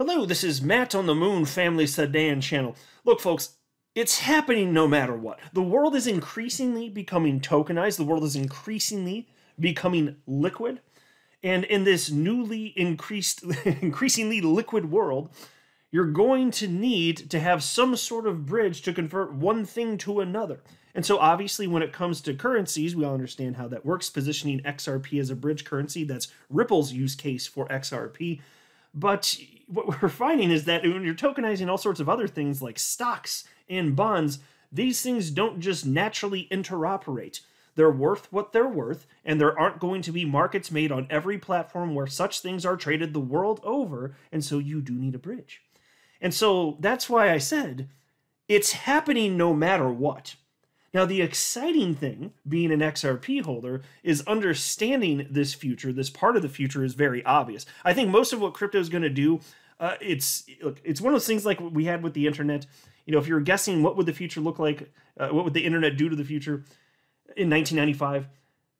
Hello, this is Matt on the Moon Family Sedan channel. Look, folks, it's happening no matter what. The world is increasingly becoming tokenized. The world is increasingly becoming liquid. And in this increasingly liquid world, you're going to need to have some sort of bridge to convert one thing to another. And so obviously when it comes to currencies, we all understand how that works, positioning XRP as a bridge currency. That's Ripple's use case for XRP. But what we're finding is that when you're tokenizing all sorts of other things like stocks and bonds, these things don't just naturally interoperate. They're worth what they're worth, and there aren't going to be markets made on every platform where such things are traded the world over, and so you do need a bridge. And so that's why I said it's happening no matter what. Now, the exciting thing, being an XRP holder, is understanding this future. This part of the future is very obvious. I think most of what crypto is going to do, it's one of those things like we had with the internet. You know, if you're guessing what would the future look like, what would the internet do to the future in 1995?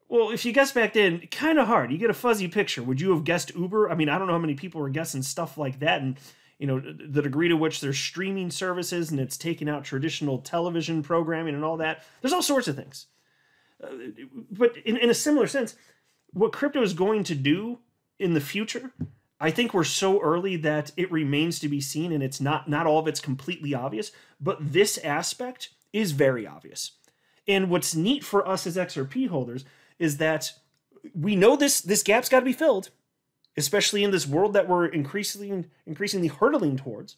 Well, if you guess back then, kind of hard. You get a fuzzy picture. Would you have guessed Uber? I mean, I don't know how many people were guessing stuff like that, and you know, the degree to which there's streaming services and it's taking out traditional television programming and all that. There's all sorts of things. But in a similar sense, what crypto is going to do in the future, I think we're so early that it remains to be seen, and it's not all of it's completely obvious, but this aspect is very obvious. And what's neat for us as XRP holders is that we know this gap's got to be filled, especially in this world that we're increasingly hurtling towards.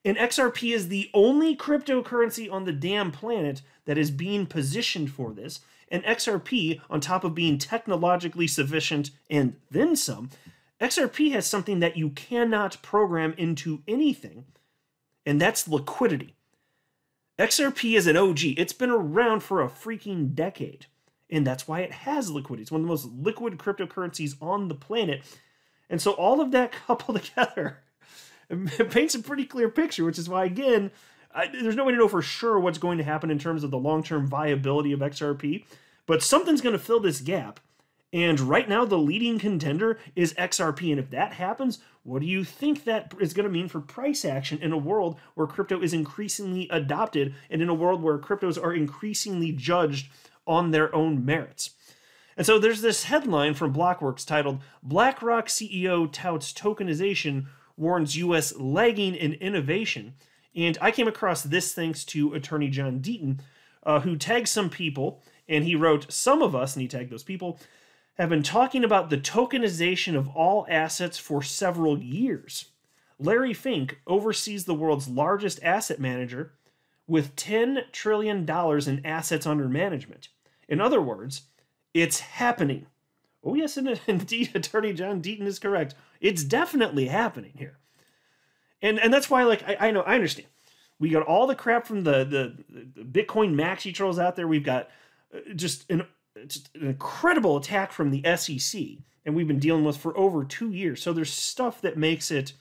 And XRP is the only cryptocurrency on the damn planet that is being positioned for this. And XRP, on top of being technologically sufficient and then some, XRP has something that you cannot program into anything, and that's liquidity. XRP is an OG. It's been around for a freaking decade, and that's why it has liquidity. It's one of the most liquid cryptocurrencies on the planet. And so all of that coupled together, it paints a pretty clear picture, which is why, again, there's no way to know for sure what's going to happen in terms of the long-term viability of XRP, but something's going to fill this gap. And right now, the leading contender is XRP. And if that happens, what do you think that is going to mean for price action in a world where crypto is increasingly adopted and in a world where cryptos are increasingly judged on their own merits? And so there's this headline from Blockworks titled, BlackRock CEO touts tokenization, warns U.S. lagging in innovation. And I came across this thanks to attorney John Deaton, who tagged some people, and he wrote, some of us, and he tagged those people, have been talking about the tokenization of all assets for several years. Larry Fink oversees the world's largest asset manager with $10 trillion in assets under management. In other words, it's happening. Oh, yes, indeed, attorney John Deaton is correct. It's definitely happening here. And that's why, like, I know, I understand. We got all the crap from the Bitcoin maxi trolls out there. We've got just an incredible attack from the SEC, and we've been dealing with for over 2 years. So there's stuff that makes it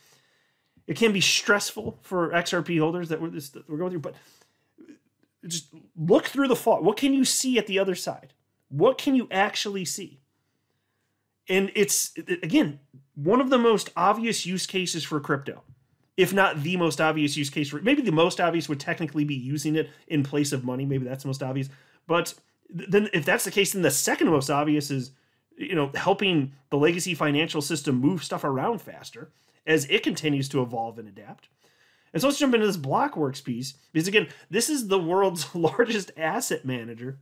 can be stressful for XRP holders that we're going through, but just look through the fog. What can you see at the other side? What can you actually see? And it's, again, one of the most obvious use cases for crypto, if not the most obvious use case. Maybe the most obvious would technically be using it in place of money. Maybe that's the most obvious. But then if that's the case, then the second most obvious is, you know, helping the legacy financial system move stuff around faster as it continues to evolve and adapt. And so let's jump into this Blockworks piece, because again, this is the world's largest asset manager.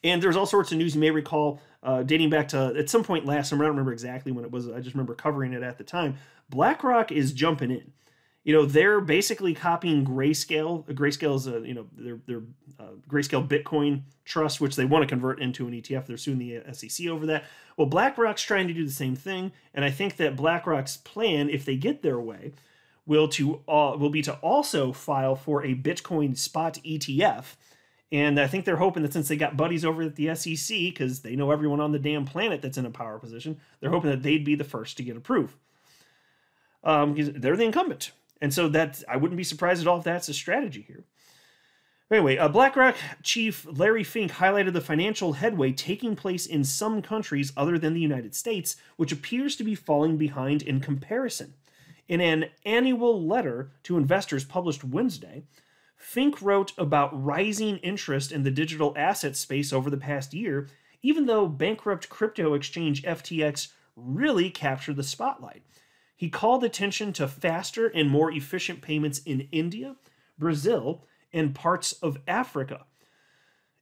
And there's all sorts of news you may recall dating back to at some point last summer. I don't remember exactly when it was. I just remember covering it at the time. BlackRock is jumping in. You know, they're basically copying Grayscale. Grayscale is their Grayscale Bitcoin trust, which they want to convert into an ETF. They're suing the SEC over that. Well, BlackRock's trying to do the same thing, and I think that BlackRock's plan, if they get their way, will be to also file for a Bitcoin spot ETF. And I think they're hoping that since they got buddies over at the SEC, because they know everyone on the damn planet that's in a power position, they're hoping that they'd be the first to get approved. Because they're the incumbent. And so I wouldn't be surprised at all if that's a strategy here. Anyway, BlackRock chief Larry Fink highlighted the financial headway taking place in some countries other than the United States, which appears to be falling behind in comparison. In an annual letter to investors published Wednesday, Fink wrote about rising interest in the digital asset space over the past year, even though bankrupt crypto exchange FTX really captured the spotlight. He called attention to faster and more efficient payments in India, Brazil, and parts of Africa.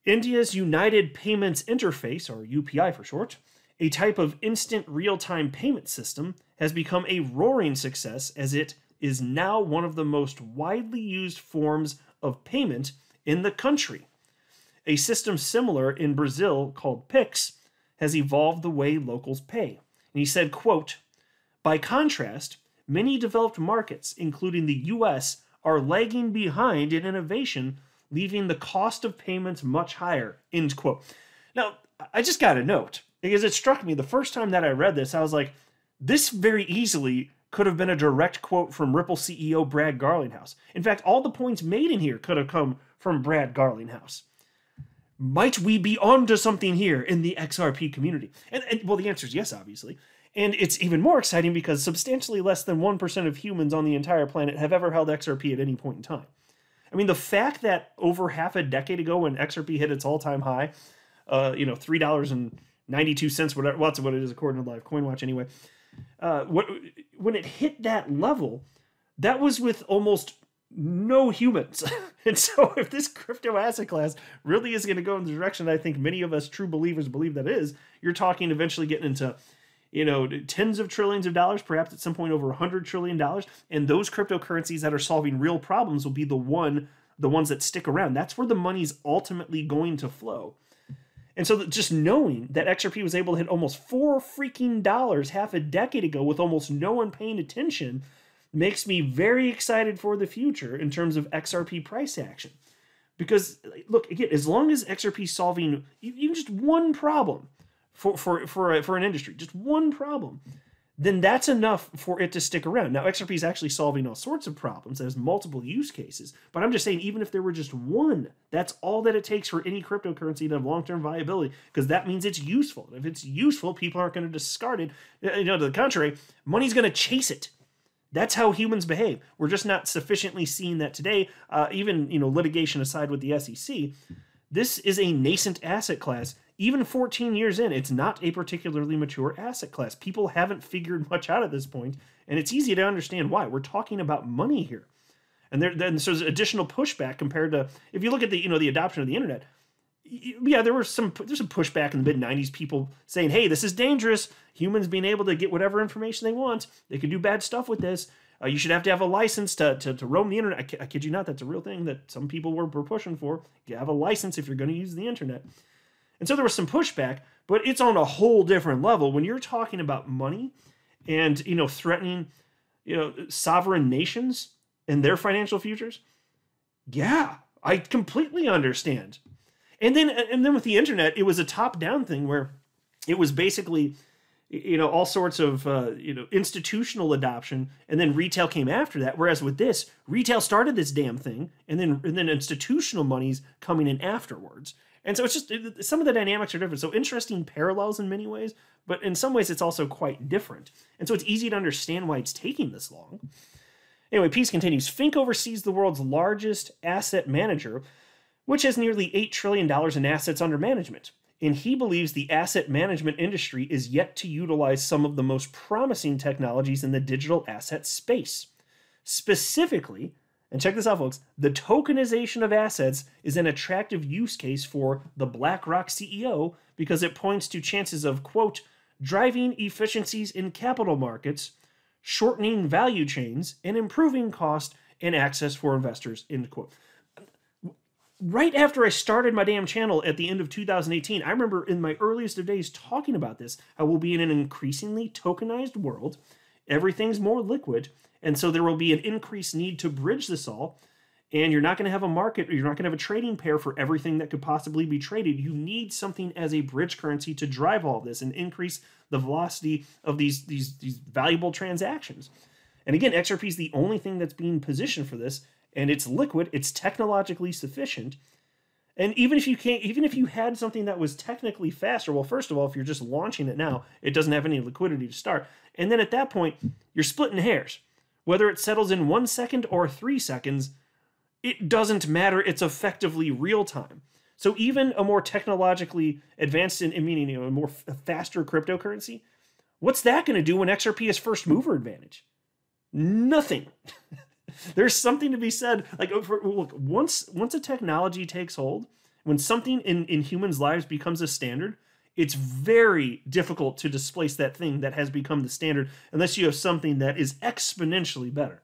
India's United Payments Interface, or UPI for short, a type of instant real-time payment system, has become a roaring success as it is now one of the most widely used forms of payment in the country. A system similar in Brazil called Pix has evolved the way locals pay. And he said, quote, "By contrast, many developed markets, including the US, are lagging behind in innovation, leaving the cost of payments much higher," end quote. Now, I just got a note, because it struck me the first time that I read this, I was like, this very easily could have been a direct quote from Ripple CEO Brad Garlinghouse. In fact, all the points made in here could have come from Brad Garlinghouse. Might we be onto something here in the XRP community? And well, the answer is yes, obviously. And it's even more exciting because substantially less than 1% of humans on the entire planet have ever held XRP at any point in time. I mean, the fact that over half a decade ago when XRP hit its all-time high, $3.92, whatever, well, that's what it is according to Live Coin Watch anyway, when it hit that level, that was with almost no humans. And so if this crypto asset class really is going to go in the direction I think many of us true believers believe that is, you're talking eventually getting into, tens of trillions of dollars, perhaps at some point over $100 trillion. And those cryptocurrencies that are solving real problems will be the ones that stick around. That's where the money's ultimately going to flow. And so just knowing that XRP was able to hit almost $4 freaking half a decade ago with almost no one paying attention makes me very excited for the future in terms of XRP price action. Because, look, again, as long as XRP is solving even just one problem for an industry, just one problem, then that's enough for it to stick around. Now, XRP is actually solving all sorts of problems. There's multiple use cases. But I'm just saying, even if there were just one, that's all that it takes for any cryptocurrency to have long-term viability, because that means it's useful. And if it's useful, people aren't going to discard it. To the contrary, money's going to chase it. That's how humans behave. We're just not sufficiently seeing that today. Even, litigation aside with the SEC, this is a nascent asset class. Even 14 years in, it's not a particularly mature asset class. People haven't figured much out at this point, and it's easy to understand why. We're talking about money here. And so there's additional pushback compared to, if you look at the adoption of the internet, yeah, there's some pushback in the mid-90s, people saying, hey, this is dangerous. Humans being able to get whatever information they want. They can do bad stuff with this. You should have to have a license to roam the internet. I kid you not, that's a real thing that some people were pushing for. You have a license if you're going to use the internet. And so there was some pushback, but it's on a whole different level. When you're talking about money and, threatening, sovereign nations and their financial futures, yeah, I completely understand. And then with the internet, it was a top-down thing where it was basically, all sorts of, institutional adoption, and then retail came after that. Whereas with this, retail started this damn thing, and then institutional money's coming in afterwards. And so it's just, some of the dynamics are different. So interesting parallels in many ways, but in some ways it's also quite different. And so it's easy to understand why it's taking this long. Anyway, Peace continues. Fink oversees the world's largest asset manager, which has nearly $8 trillion in assets under management. And he believes the asset management industry is yet to utilize some of the most promising technologies in the digital asset space. Specifically, and check this out, folks, the tokenization of assets is an attractive use case for the BlackRock CEO because it points to chances of, quote, driving efficiencies in capital markets, shortening value chains, and improving cost and access for investors, end quote. Right after I started my damn channel at the end of 2018, I remember in my earliest of days talking about this. I will be in an increasingly tokenized world. Everything's more liquid. And so there will be an increased need to bridge this all. And you're not going to have a market, or you're not going to have a trading pair for everything that could possibly be traded. You need something as a bridge currency to drive all this and increase the velocity of these valuable transactions. And again, XRP is the only thing that's being positioned for this. And it's liquid, it's technologically sufficient. And even if you had something that was technically faster, well, first of all, if you're just launching it now, it doesn't have any liquidity to start. And then at that point, you're splitting hairs, Whether it settles in 1 second or 3 seconds, it doesn't matter. It's effectively real time. So even a more technologically advanced, meaning a more faster cryptocurrency, what's that going to do when XRP is first mover advantage? Nothing. There's something to be said. Like, look, once a technology takes hold, when something in humans' lives becomes a standard, it's very difficult to displace that thing that has become the standard unless you have something that is exponentially better.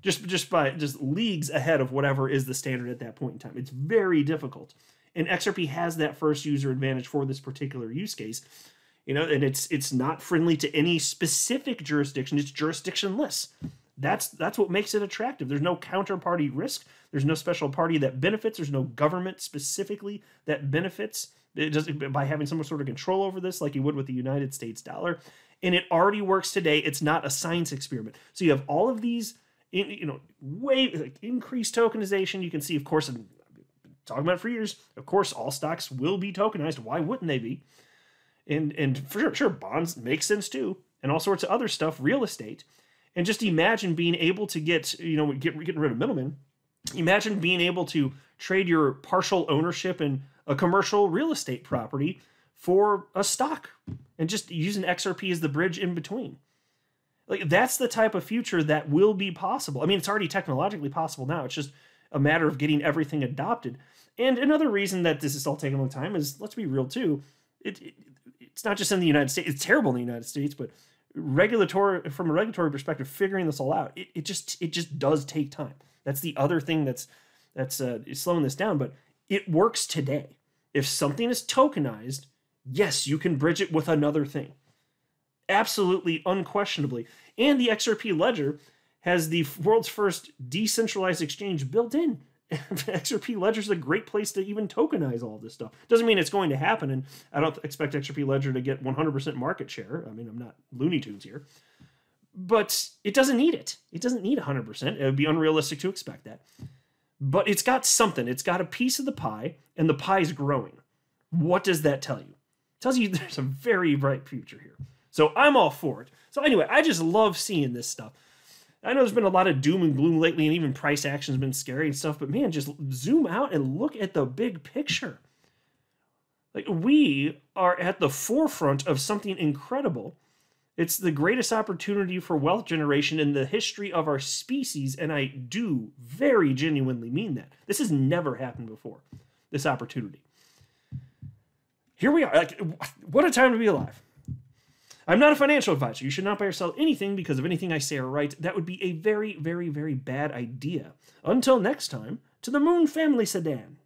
Just leagues ahead of whatever is the standard at that point in time. It's very difficult. And XRP has that first user advantage for this particular use case. And it's not friendly to any specific jurisdiction. It's jurisdictionless. That's what makes it attractive. There's no counterparty risk. There's no special party that benefits. There's no government specifically that benefits by having some sort of control over this, like you would with the United States dollar. And it already works today. It's not a science experiment. So you have all of these, increased tokenization. You can see, of course, and I've been talking about it for years, of course, all stocks will be tokenized. Why wouldn't they be? And for sure, bonds make sense too, and all sorts of other stuff, real estate. And just imagine being able to getting rid of middlemen. Imagine being able to trade your partial ownership in a commercial real estate property for a stock and just using XRP as the bridge in between. Like, that's the type of future that will be possible. I mean, it's already technologically possible now. It's just a matter of getting everything adopted. And another reason that this is all taking a long time is, let's be real too, it's not just in the United States. It's terrible in the United States, but from a regulatory perspective, figuring this all out, it just does take time. That's the other thing that's slowing this down, but it works today. If something is tokenized, yes, you can bridge it with another thing. Absolutely, unquestionably. And the XRP ledger has the world's first decentralized exchange built in. XRP ledger is a great place to even tokenize all this stuff. Doesn't mean it's going to happen, and I don't expect XRP ledger to get 100% market share. I mean, I'm not Looney Tunes here. But it doesn't need it. It doesn't need 100%. It would be unrealistic to expect that. But it's got something. It's got a piece of the pie, and the pie is growing. What does that tell you? It tells you there's a very bright future here. So I'm all for it. So anyway, I just love seeing this stuff. I know there's been a lot of doom and gloom lately, and even price action has been scary and stuff, but man, just zoom out and look at the big picture. Like, we are at the forefront of something incredible. It's the greatest opportunity for wealth generation in the history of our species, and I do very genuinely mean that. This has never happened before, this opportunity. Here we are. Like, what a time to be alive. I'm not a financial advisor. You should not buy or sell anything because of anything I say or write. That would be a very, very, very bad idea. Until next time, to the Moon Family Sedan.